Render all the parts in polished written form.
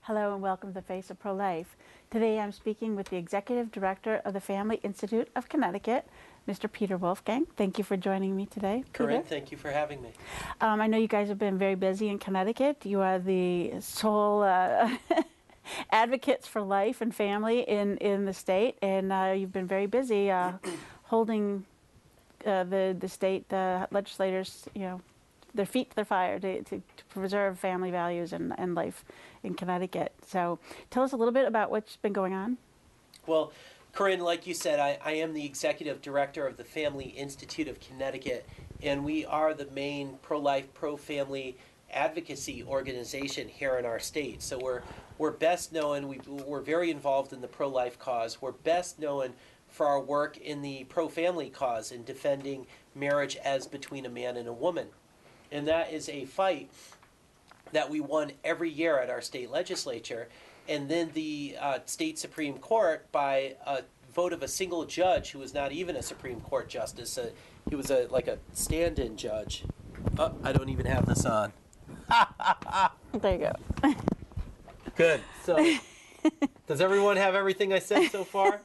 Hello and welcome to the Face of Pro-Life. Today I'm speaking with the Executive Director of the Family Institute of Connecticut, Mr. Peter Wolfgang. Thank you for joining me today, Corinn, thank you for having me. I know you guys have been very busy in Connecticut. You are the sole advocates for life and family in the state, and you've been very busy holding the state legislators, their feet to the fire to preserve family values and life in Connecticut. So tell us a little bit about what's been going on. Well, Corinn, like you said, I am the Executive Director of the Family Institute of Connecticut, and we are the main pro-life, pro-family advocacy organization here in our state. So we're best known, we're very involved in the pro-life cause. We're best known for our work in the pro-family cause in defending marriage as between a man and a woman. And that is a fight that we won every year at our state legislature. And then the state Supreme Court, by a vote of a single judge who was not even a Supreme Court justice, he was like a stand-in judge. Oh, I don't even have this on. There you go. Good. So, does everyone have everything I said so far?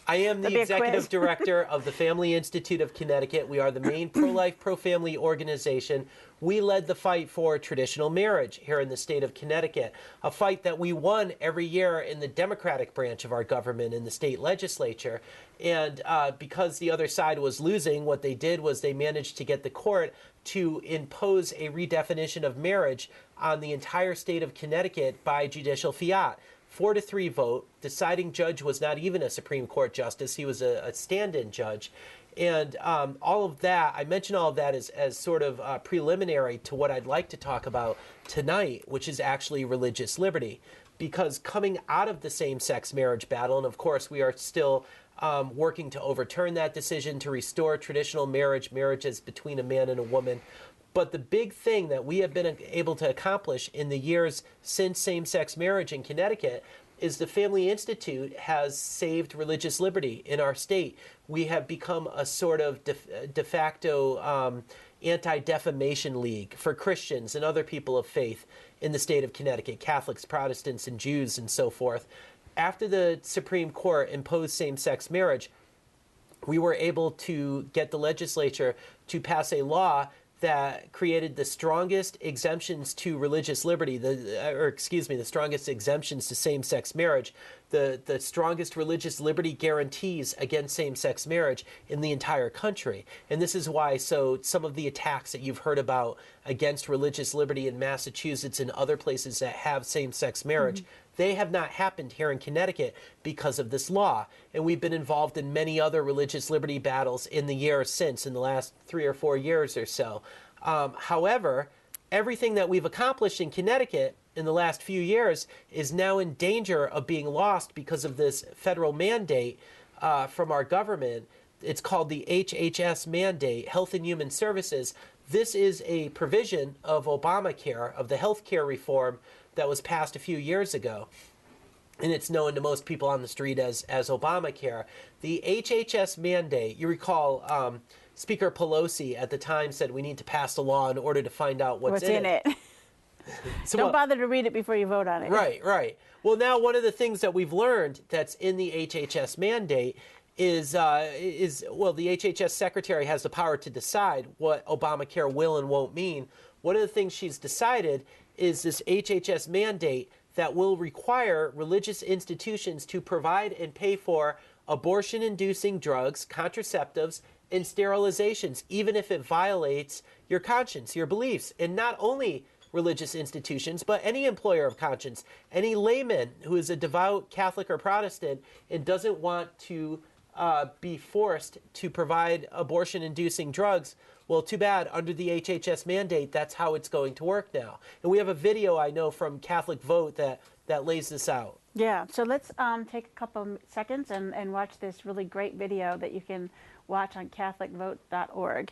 I am the Executive Director of the Family Institute of Connecticut. We are the main pro-life, pro-family organization. We led the fight for traditional marriage here in the state of Connecticut, a fight that we won every year in the Democratic branch of our government in the state legislature. And because the other side was losing, what they did was they managed to get the court to impose a redefinition of marriage on the entire state of Connecticut by judicial fiat. 4-3 vote. Deciding judge was not even a Supreme Court justice. He was a stand-in judge. And all of that, I mention all of that as sort of preliminary to what I'd like to talk about tonight, which is actually religious liberty. Because coming out of the same-sex marriage battle, and of course we are still working to overturn that decision to restore traditional marriages between a man and a woman. But the big thing that we have been able to accomplish in the years since same-sex marriage in Connecticut is the Family Institute has saved religious liberty in our state. We have become a sort of de facto anti-defamation league for Christians and other people of faith in the state of Connecticut, Catholics, Protestants, and Jews, and so forth. After the Supreme Court imposed same-sex marriage, we were able to get the legislature to pass a law that created the strongest exemptions to religious liberty, the strongest exemptions to same-sex marriage, the strongest religious liberty guarantees against same-sex marriage in the entire country. And this is why some of the attacks that you've heard about against religious liberty in Massachusetts and other places that have same-sex marriage, they have not happened here in Connecticut because of this law. And we've been involved in many other religious liberty battles in the years since, in the last 3 or 4 years or so. However, everything that we've accomplished in Connecticut in the last few years is now in danger of being lost because of this federal mandate from our government. It's called the HHS Mandate, Health and Human Services. This is a provision of Obamacare, of the health care reform that was passed a few years ago, and it's known to most people on the street as Obamacare. The HHS mandate, you recall Speaker Pelosi at the time said we need to pass a law in order to find out what's in it. So don't bother to read it before you vote on it. Right, right. Well, now one of the things that we've learned that's in the HHS mandate is the HHS secretary has the power to decide what Obamacare will and won't mean. One of the things she's decided is this HHS mandate that will require religious institutions to provide and pay for abortion-inducing drugs, contraceptives, and sterilizations, even if it violates your conscience, your beliefs. And not only religious institutions, but any employer of conscience, any layman who is a devout Catholic or Protestant and doesn't want to be forced to provide abortion-inducing drugs. Well, too bad. Under the HHS mandate, that's how it's going to work now. And we have a video, I know, from Catholic Vote that lays this out. Yeah, so let's take a couple seconds and watch this really great video that you can watch on catholicvote.org.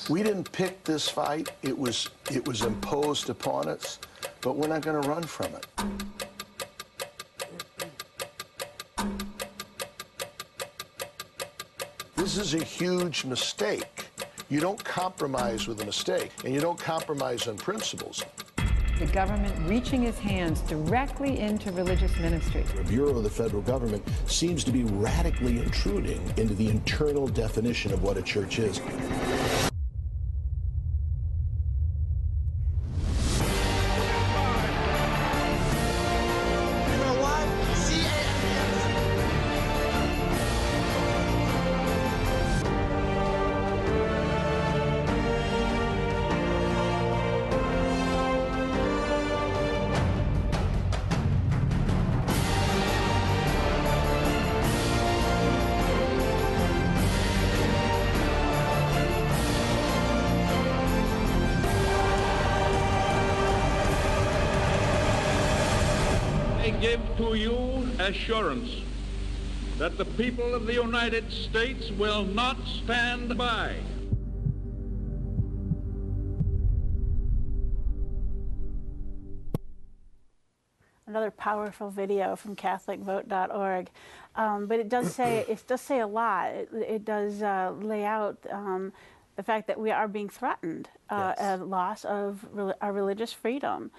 We didn't pick this fight. It was imposed upon us, but we're not going to run from it. This is a huge mistake. You don't compromise with a mistake, and you don't compromise on principles. The government reaching its hands directly into religious ministries. The Bureau of the federal government seems to be radically intruding into the internal definition of what a church is. Give to you assurance that the people of the United States will not stand by. Another powerful video from CatholicVote.org, but it does say a lot. It does lay out the fact that we are being threatened a loss of our religious freedom.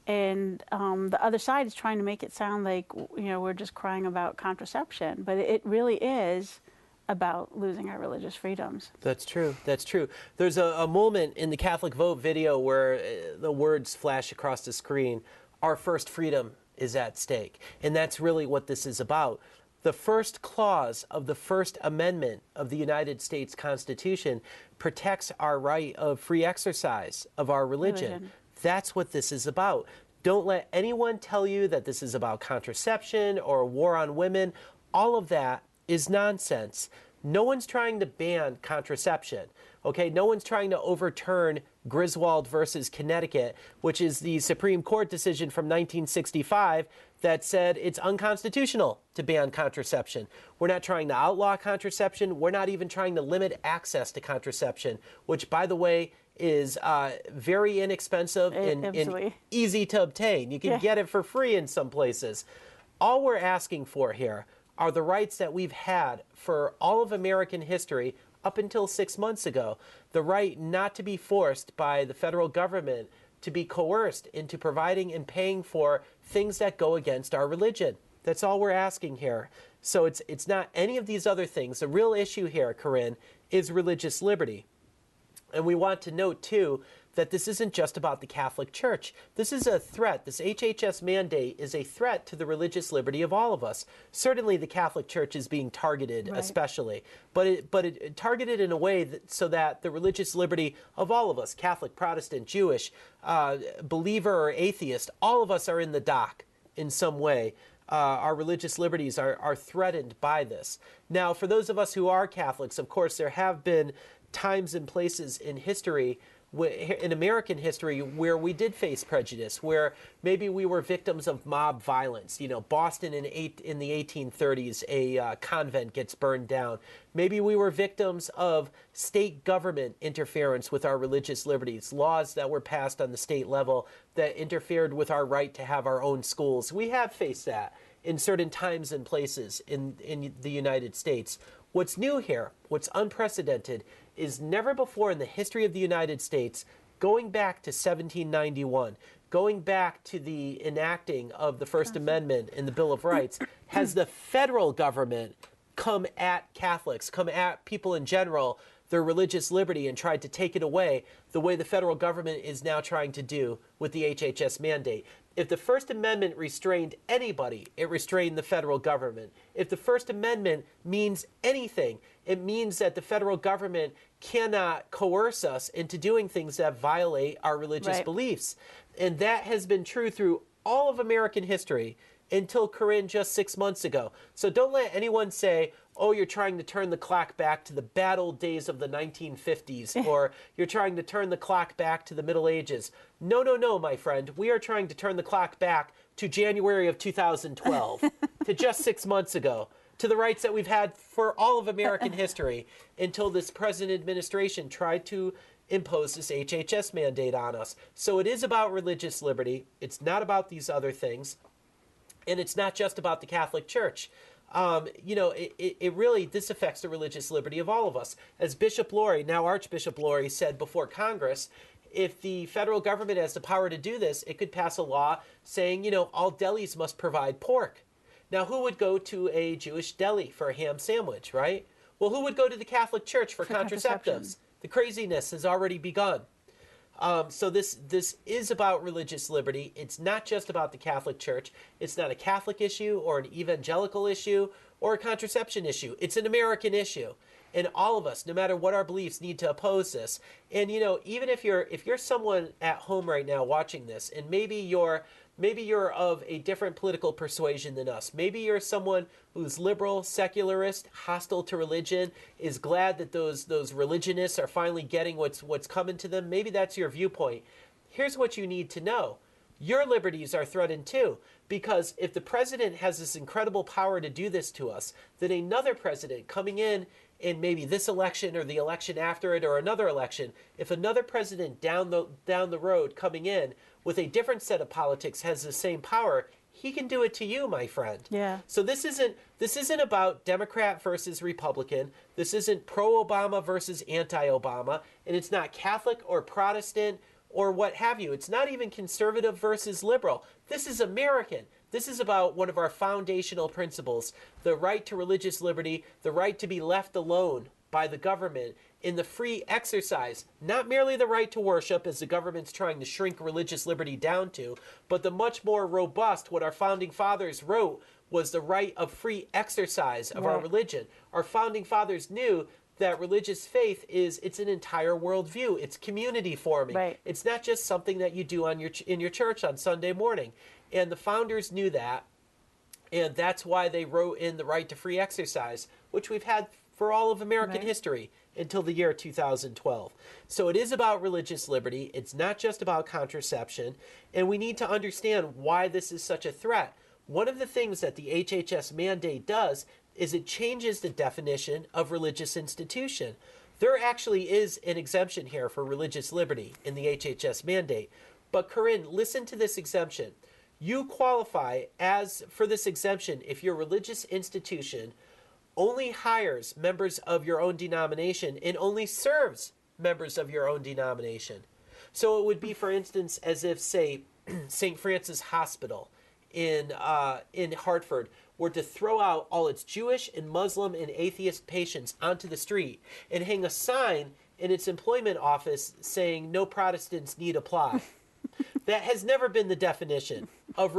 And the other side is trying to make it sound like, we're just crying about contraception, but it really is about losing our religious freedoms. That's true. That's true. There's a moment in the Catholic Vote video where the words flash across the screen, "Our first freedom is at stake." And that's really what this is about. The first clause of the First Ammendment of the United States Constitution protects our right of free exercise of our religion. That's what this is about. Don't let anyone tell you that this is about contraception or war on women. All of that is nonsense. No one's trying to ban contraception, okay? No one's trying to overturn Griswold versus Connecticut, which is the Supreme Court decision from 1965 that said it's unconstitutional to ban contraception. We're not trying to outlaw contraception. We're not even trying to limit access to contraception, which, by the way, is very inexpensive and easy to obtain. You can get it for free in some places. All we're asking for here are the rights that we've had for all of American history up until 6 months ago. The right not to be forced by the federal government to be coerced into providing and paying for things that go against our religion. That's all we're asking here. So it's not any of these other things. The real issue here, Corinn, is religious liberty. And we want to note, too, that this isn't just about the Catholic Church. This is a threat. This HHS mandate is a threat to the religious liberty of all of us. Certainly the Catholic Church is being targeted, especially, but it targeted in a way so that the religious liberty of all of us, Catholic, Protestant, Jewish, believer or atheist, all of us are in the dock in some way. Our religious liberties are threatened by this. Now, for those of us who are Catholics, of course, there have been times and places in history, in American history, where we did face prejudice, where maybe we were victims of mob violence. Boston in the 1830s, a convent gets burned down. Maybe we were victims of state government interference with our religious liberties, laws that were passed on the state level that interfered with our right to have our own schools. We have faced that in certain times and places in the United States. What's new here, what's unprecedented, is never before in the history of the United States, going back to 1791, going back to the enacting of the First Amendment in the Bill of Rights, has the federal government come at Catholics, come at people in general, their religious liberty, and tried to take it away the way the federal government is now trying to do with the HHS mandate. If the First Amendment restrained anybody, it restrained the federal government. If the First Amendment means anything, it means that the federal government cannot coerce us into doing things that violate our religious beliefs. And that has been true through all of American history until Corinn just 6 months ago. So don't let anyone say, oh, you're trying to turn the clock back to the bad old days of the 1950s, or you're trying to turn the clock back to the Middle Ages. No, no, no, my friend. We are trying to turn the clock back to January of 2012, to just 6 months ago, to the rights that we've had for all of American history until this present administration tried to impose this HHS mandate on us. So it is about religious liberty. It's not about these other things. And it's not just about the Catholic Church. it really, this affects the religious liberty of all of us. As Bishop Laurie, now Archbishop Laurie, said before Congress, if the federal government has the power to do this, it could pass a law saying, all delis must provide pork. Now, who would go to a Jewish deli for a ham sandwich, right? Well, who would go to the Catholic Church for contraceptives? The craziness has already begun. So this is about religious liberty. It's not just about the Catholic Church. It's not a Catholic issue or an evangelical issue or a contraception issue. It's an American issue. And all of us, no matter what our beliefs, need to oppose this. And, even if you're someone at home right now watching this, and maybe you're of a different political persuasion than us. Maybe you're someone who's liberal, secularist, hostile to religion, is glad that those religionists are finally getting what's coming to them. Maybe that's your viewpoint. Here's what you need to know. Your liberties are threatened too, because if the president has this incredible power to do this to us, then another president coming in maybe this election or the election after it or another election, if another president down the road coming in with a different set of politics has the same power, he can do it to you, my friend. Yeah. So this isn't about Democrat versus Republican. This isn't pro-Obama versus anti-Obama, and it's not Catholic or Protestant or what have you. It's not even conservative versus liberal. This is American. This is about one of our foundational principles, the right to religious liberty, the right to be left alone by the government in the free exercise, not merely the right to worship, as the government's trying to shrink religious liberty down to, but the much more robust, what our founding fathers wrote was the right of free exercise of our religion. Our founding fathers knew that religious faith it's an entire worldview. It's community forming. Right. It's not just something that you do in your church on Sunday morning. And the founders knew that, and that's why they wrote in the right to free exercise, which we've had for all of American history until the year 2012. So it is about religious liberty. It's not just about contraception, and we need to understand why this is such a threat. One of the things that the HHS mandate does is it changes the definition of religious institution. There actually is an exemption here for religious liberty in the HHS mandate. But Corinn, listen to this exemption. You qualify for this exemption if your religious institution only hires members of your own denomination and only serves members of your own denomination. So it would be, for instance, as if, say, St. Francis Hospital in Hartford were to throw out all its Jewish and Muslim and atheist patients onto the street and hang a sign in its employment office saying no Protestants need apply. That has never been the definition of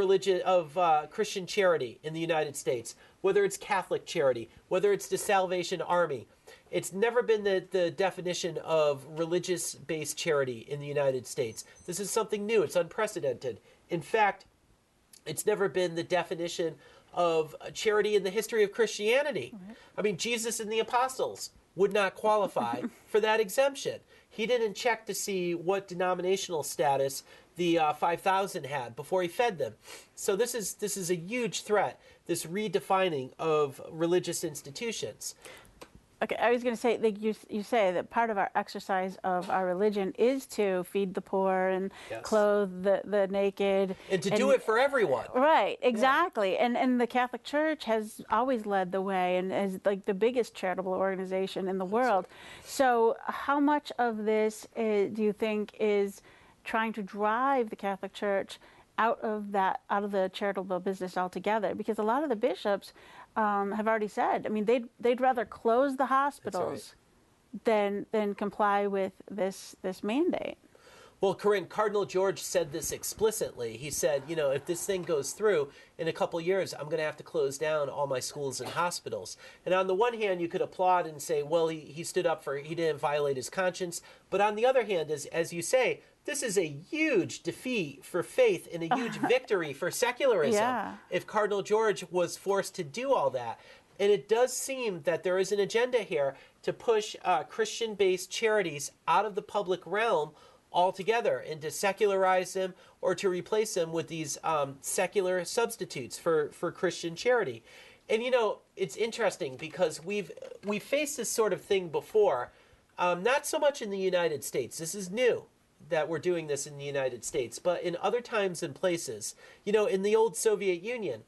Christian charity in the United States, whether it's Catholic charity, whether it's the Salvation Army. It's never been the definition of religious-based charity in the United States. This is something new. It's unprecedented. In fact, it's never been the definition of charity in the history of Christianity. I mean, Jesus and the apostles would not qualify for that exemption. He didn't check to see what denominational status the 5,000 had before he fed them. So this is a huge threat, this redefining of religious institutions. Okay, I was going to say that you say that part of our exercise of our religion is to feed the poor and clothe the naked. And to do it for everyone. Right, exactly. Yeah. And the Catholic Church has always led the way and is like the biggest charitable organization in the world. So how much of this do you think is trying to drive the Catholic Church out of the charitable business altogether? Because a lot of the bishops have already said, I mean, they'd rather close the hospitals than comply with this mandate. Well, Corinn, Cardinal George said this explicitly. He said, if this thing goes through, in a couple years, I'm going to have to close down all my schools and hospitals. And on the one hand, you could applaud and say, well, he stood up he didn't violate his conscience. But on the other hand, as you say, this is a huge defeat for faith and a huge victory for secularism if Cardinal George was forced to do all that. And it does seem that there is an agenda here to push Christian-based charities out of the public realm altogether and to secularize them or to replace them with these secular substitutes for Christian charity. And, it's interesting because we've faced this sort of thing before, not so much in the United States. This is new that we're doing this in the United States, but in other times and places. In the old Soviet Union,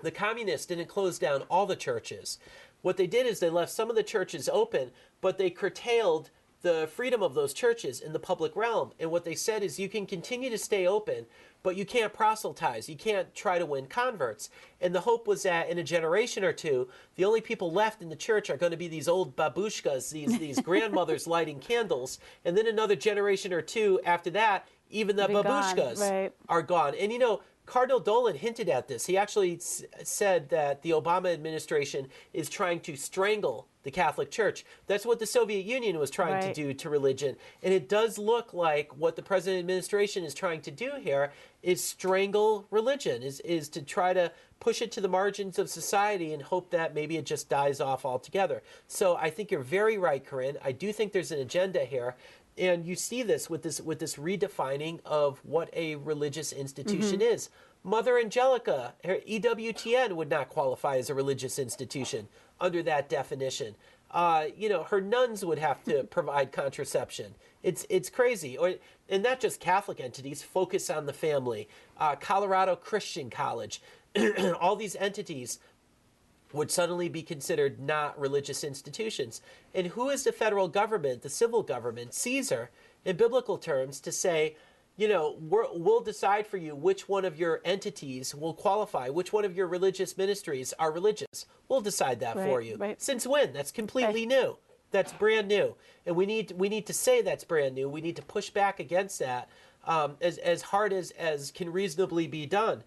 The communists didn't close down all the churches. What they did is they left some of the churches open, but they curtailed the freedom of those churches in the public realm. And what they said is you can continue to stay open, but you can't proselytize. You can't try to win converts. And the hope was that in a generation or two, the only people left in the church are going to be these old babushkas, these grandmothers lighting candles. And then another generation or two after that, even the babushkas are gone. And, you know, Cardinal Dolan hinted at this. He actually said that the Obama administration is trying to strangle the Catholic Church. That's what the Soviet Union was trying to do to religion. And it does look like what the present administration is trying to do here is strangle religion, is to try to push it to the margins of society and hope that maybe it just dies off altogether. So I think you're very right, Corinn. I do think there's an agenda here. And you see this with this redefining of what a religious institution is. Mother Angelica, her EWTN would not qualify as a religious institution under that definition. You know, her nuns would have to provide contraception. It's crazy. And not just Catholic entities, Focus on the Family, Colorado Christian College, all these entities would suddenly be considered not religious institutions. And who is the federal government, the civil government, Caesar, in biblical terms, to say, you know, we'll decide for you which one of your entities will qualify, which one of your religious ministries are religious. We'll decide that for you. Since when? That's completely new. That's brand new. And we need to say that's brand new. We need to push back against that as hard as can reasonably be done.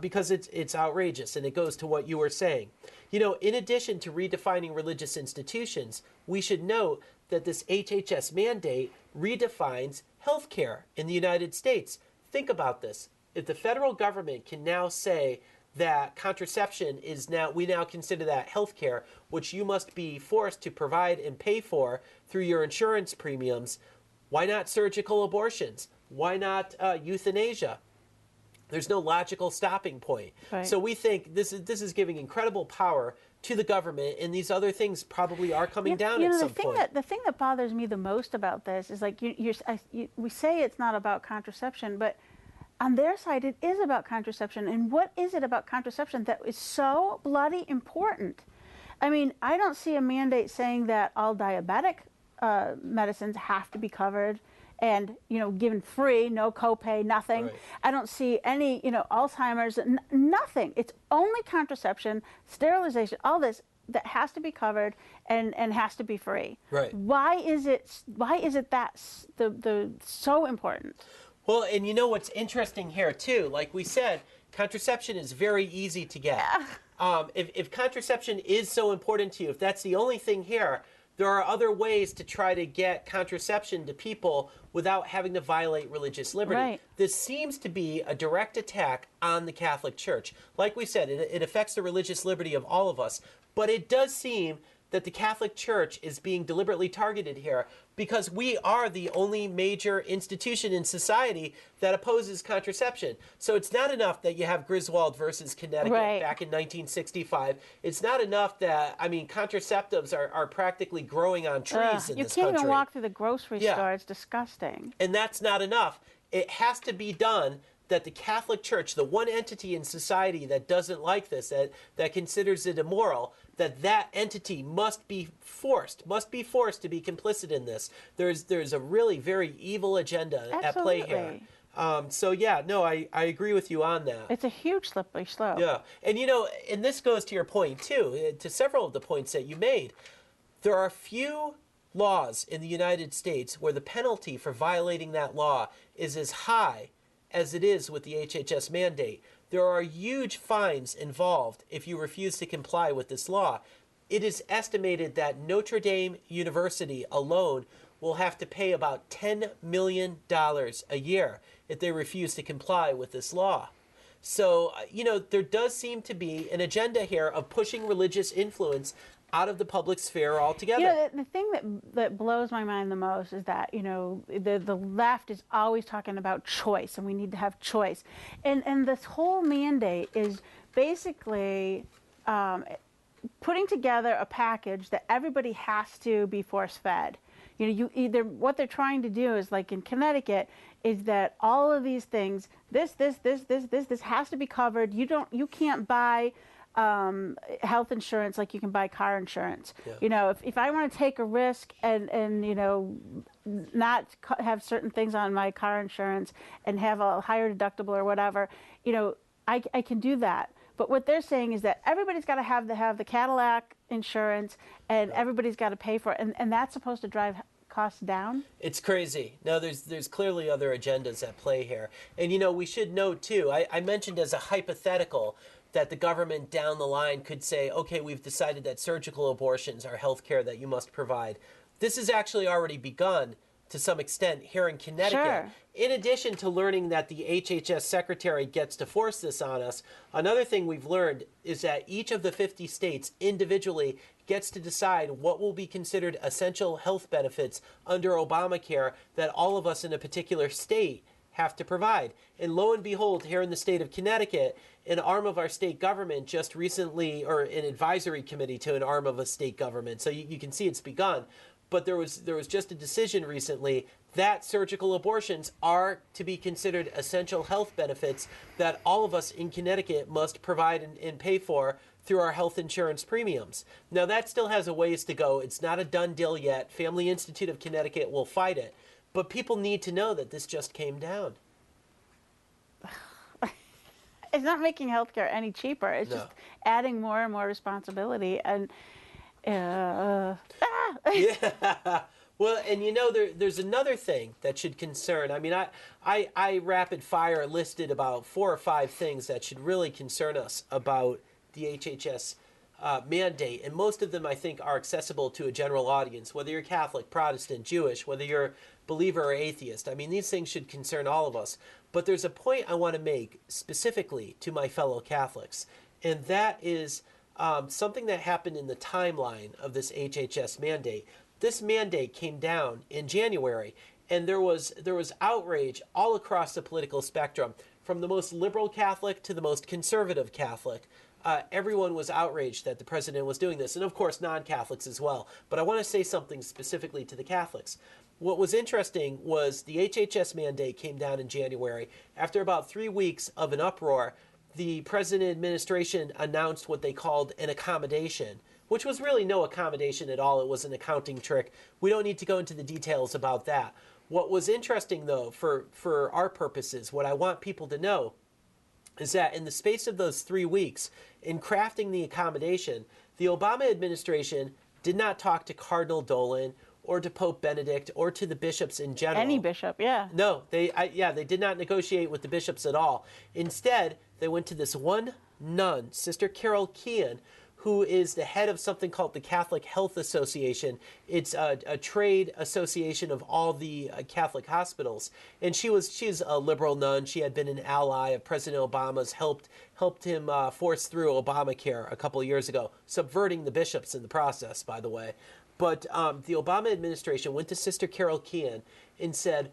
Because it's outrageous, and it goes to what you were saying. You know, in addition to redefining religious institutions, we should note that this HHS mandate redefines healthcare in the United States. Think about this. If the federal government can now say that contraception is we now consider that healthcare, which you must be forced to provide and pay for through your insurance premiums, why not surgical abortions? Why not euthanasia? There's no logical stopping point. So we think this is giving incredible power to the government, and these other things probably are coming down at some point. The thing that bothers me the most about this is, like, we say it's not about contraception, but on their side it is about contraception. And what is it about contraception that is so bloody important? I mean, I don't see a mandate saying that all diabetic medicines have to be covered and, you know, given free, no copay, nothing. I don't see any, you know, Alzheimer's, nothing. It's only contraception, sterilization, all this that has to be covered and has to be free. Why is it that's the so important? Well, and you know what's interesting here too, like we said, contraception is very easy to get. If contraception is so important to you, if that's the only thing here, there are other ways to try to get contraception to people without having to violate religious liberty. This seems to be a direct attack on the Catholic Church. Like we said, it affects the religious liberty of all of us, but it does seem that the Catholic Church is being deliberately targeted here because we are the only major institution in society that opposes contraception. So it's not enough that you have Griswold versus Connecticut back in 1965. It's not enough that, I mean, contraceptives are practically growing on trees in this country. You can't even walk through the grocery store. It's disgusting. And that's not enough. It has to be done that the Catholic Church, the one entity in society that doesn't like this, that considers it immoral, that entity must be forced to be complicit in this. There's a really very evil agenda at play here. So yeah, no, I agree with you on that. It's a huge slippery slope. Yeah, and you know, and this goes to your point too, to several of the points that you made. There are few laws in the United States where the penalty for violating that law is as high as it is with the HHS mandate. There are huge fines involved if you refuse to comply with this law. It is estimated that Notre Dame University alone will have to pay about $10 million a year if they refuse to comply with this law. So, you know, there does seem to be an agenda here of pushing religious influence out of the public sphere altogether. You know, the thing that blows my mind the most is that, you know, the left is always talking about choice, and we need to have choice. And this whole mandate is basically putting together a package that everybody has to be force-fed. You know, what they're trying to do is, like in Connecticut, is that all of these things, this has to be covered. You can't buy health insurance like you can buy car insurance. Yeah. You know, if I want to take a risk and you know, not have certain things on my car insurance and have a higher deductible or whatever, you know, I can do that. But what they're saying is that everybody's got to have the Cadillac insurance, and everybody's got to pay for it, and that's supposed to drive costs down? It's crazy. No, there's clearly other agendas at play here. And, you know, we should note, too, I mentioned as a hypothetical that the government down the line could say, okay, we've decided that surgical abortions are health care that you must provide. This has actually already begun to some extent here in Connecticut. Sure. In addition to learning that the HHS secretary gets to force this on us, another thing we've learned is that each of the 50 states individually gets to decide what will be considered essential health benefits under Obamacare that all of us in a particular state have to provide. And lo and behold, here in the state of Connecticut, an arm of our state government just recently, or an advisory committee to an arm of a state government, so you can see it's begun. But there was just a decision recently that surgical abortions are to be considered essential health benefits that all of us in Connecticut must provide and pay for through our health insurance premiums. Now, that still has a ways to go. It's not a done deal yet. Family Institute of Connecticut will fight it. But people need to know that this just came down. It's not making healthcare any cheaper. It's just adding more and more responsibility. And Yeah. Well, and you know, there's another thing that should concern. I mean, I rapid fire listed about 4 or 5 things that should really concern us about the HHS mandate, and most of them I think are accessible to a general audience, whether you're Catholic, Protestant, Jewish, whether you're believer or atheist. I mean, these things should concern all of us. But there's a point I want to make specifically to my fellow Catholics, and that is something that happened in the timeline of this HHS mandate. This mandate came down in January, and there was outrage all across the political spectrum, from the most liberal Catholic to the most conservative Catholic. Everyone was outraged that the president was doing this, and of course non-Catholics as well. But I want to say something specifically to the Catholics. What was interesting was the HHS mandate came down in January. After about 3 weeks of an uproar, the president administration announced what they called an accommodation, which was really no accommodation at all. It was an accounting trick. We don't need to go into the details about that. What was interesting, though, for our purposes, what I want people to know is that in the space of those 3 weeks, in crafting the accommodation, the Obama administration did not talk to Cardinal Dolan or to Pope Benedict or to the bishops in general. any bishop, yeah. No, they did not negotiate with the bishops at all. Instead, they went to this one nun, Sister Carol Keehan, who is the head of something called the Catholic Health Association. It's a trade association of all the Catholic hospitals. And she's a liberal nun. She had been an ally of President Obama's, helped him force through Obamacare a couple of years ago, subverting the bishops in the process, by the way. But the Obama administration went to Sister Carol Keehan and said,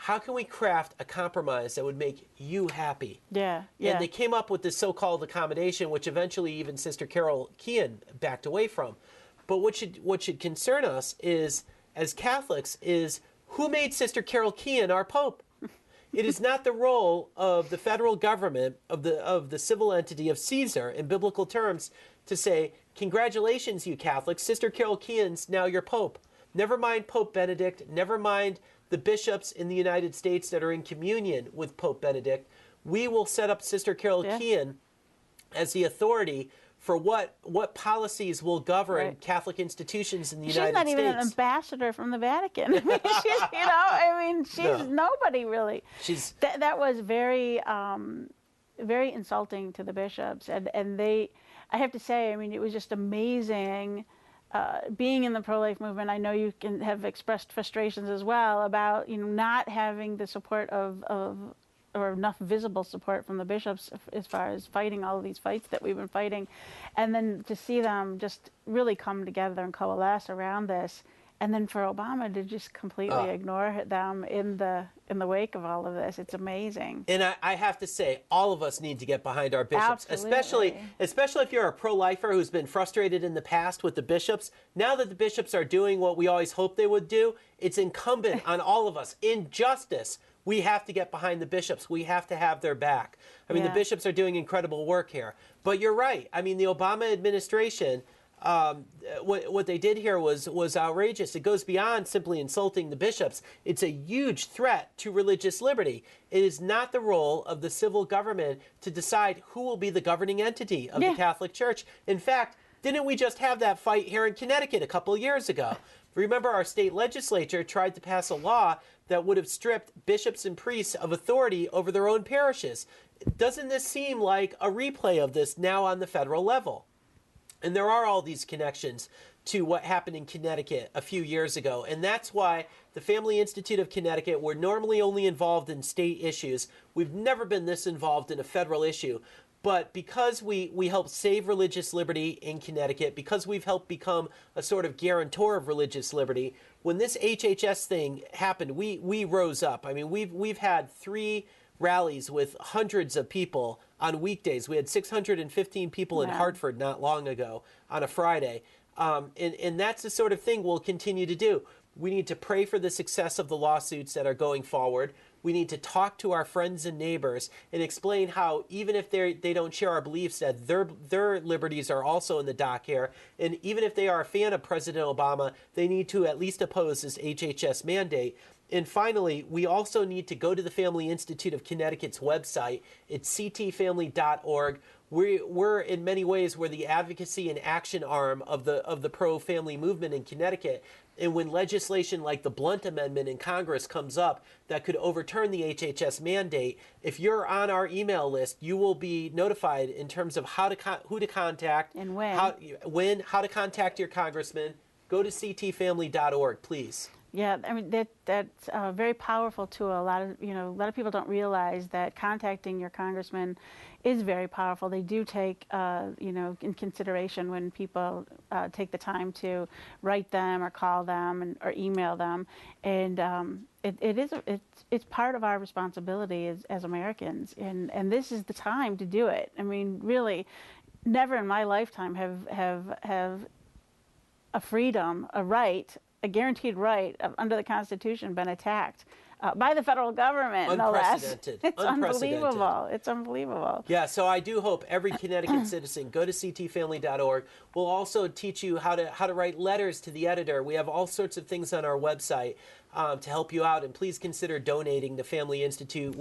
how can we craft a compromise that would make you happy? Yeah. And they came up with this so-called accommodation, which eventually even Sister Carol Keehan backed away from. But what should concern us is, as Catholics, is who made Sister Carol Keehan our Pope? It is not the role of the federal government, of the civil entity of Caesar, in biblical terms, to say, congratulations, you Catholics, Sister Carol Keehan's now your Pope. Never mind Pope Benedict, never mind the bishops in the United States that are in communion with Pope Benedict. We will set up Sister Carol Keehan as the authority for what policies will govern Catholic institutions in the United States. She's not even an ambassador from the Vatican. She's nobody really. That was very, very insulting to the bishops, and they. I have to say, I mean, it was just amazing. Being in the pro-life movement, I know you can have expressed frustrations as well about not having the support of or enough visible support from the bishops as far as fighting all of these fights that we've been fighting, and then to see them just really come together and coalesce around this, and then for Obama to just completely ignore them in the wake of all of this. It's amazing. And I have to say, all of us need to get behind our bishops, especially if you're a pro-lifer who's been frustrated in the past with the bishops. Now that the bishops are doing what we always hoped they would do, it's incumbent on all of us in justice. we have to get behind the bishops. We have to have their back. I mean, the bishops are doing incredible work here. But you're right. I mean, the Obama administration, what they did here was outrageous. It goes beyond simply insulting the bishops. It's a huge threat to religious liberty. It is not the role of the civil government to decide who will be the governing entity of the Catholic Church. In fact, didn't we just have that fight here in Connecticut a couple of years ago? Remember, our state legislature tried to pass a law that would have stripped bishops and priests of authority over their own parishes. Doesn't this seem like a replay of this now on the federal level? And there are all these connections to what happened in Connecticut a few years ago. And that's why the Family Institute of Connecticut, we're normally only involved in state issues. We've never been this involved in a federal issue. But because we help save religious liberty in Connecticut, because we've helped become a sort of guarantor of religious liberty, when this HHS thing happened, we rose up. I mean, we've had 3 rallies with hundreds of people on weekdays. We had 615 people in Hartford not long ago on a Friday. And that's the sort of thing we'll continue to do. We need to pray for the success of the lawsuits that are going forward. We need to talk to our friends and neighbors and explain how, even if they don't share our beliefs, that their liberties are also in the dock here. And even if they are a fan of President Obama, they need to at least oppose this HHS mandate. And finally, we also need to go to the Family Institute of Connecticut's website. It's ctfamily.org. We're in many ways, we're the advocacy and action arm of the pro-family movement in Connecticut. And when legislation like the Blunt Amendment in Congress comes up that could overturn the HHS mandate, if you're on our email list, you will be notified in terms of who to contact and when, how to contact your congressman. Go to ctfamily.org, please. Yeah, I mean that's a very powerful tool. A lot of people don't realize that contacting your congressman is very powerful. They do take in consideration when people take the time to write them or call them or email them, and it's part of our responsibility as Americans, and this is the time to do it. I mean, really, never in my lifetime have a freedom, a right, a guaranteed right under the Constitution been attacked by the federal government, no less. Unprecedented. It's unbelievable. It's unbelievable. Yeah, so I do hope every Connecticut citizen, go to ctfamily.org. We'll also teach you how to write letters to the editor. We have all sorts of things on our website to help you out, and please consider donating to Family Institute.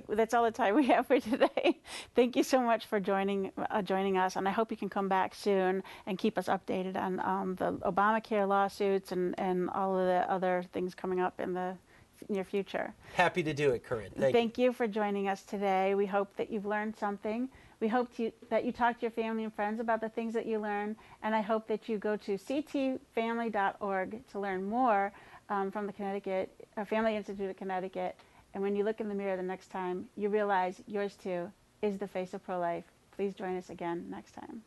That's all the time we have for today. Thank you so much for joining us, and I hope you can come back soon and keep us updated on the Obamacare lawsuits and all of the other things coming up in the near future. Happy to do it, Corinn. Thank you for joining us today. We hope that you've learned something. We hope that you talk to your family and friends about the things that you learn, and I hope that you go to ctfamily.org to learn more from the Family Institute of Connecticut. And when you look in the mirror the next time, you realize yours too is the face of pro-life. Please join us again next time.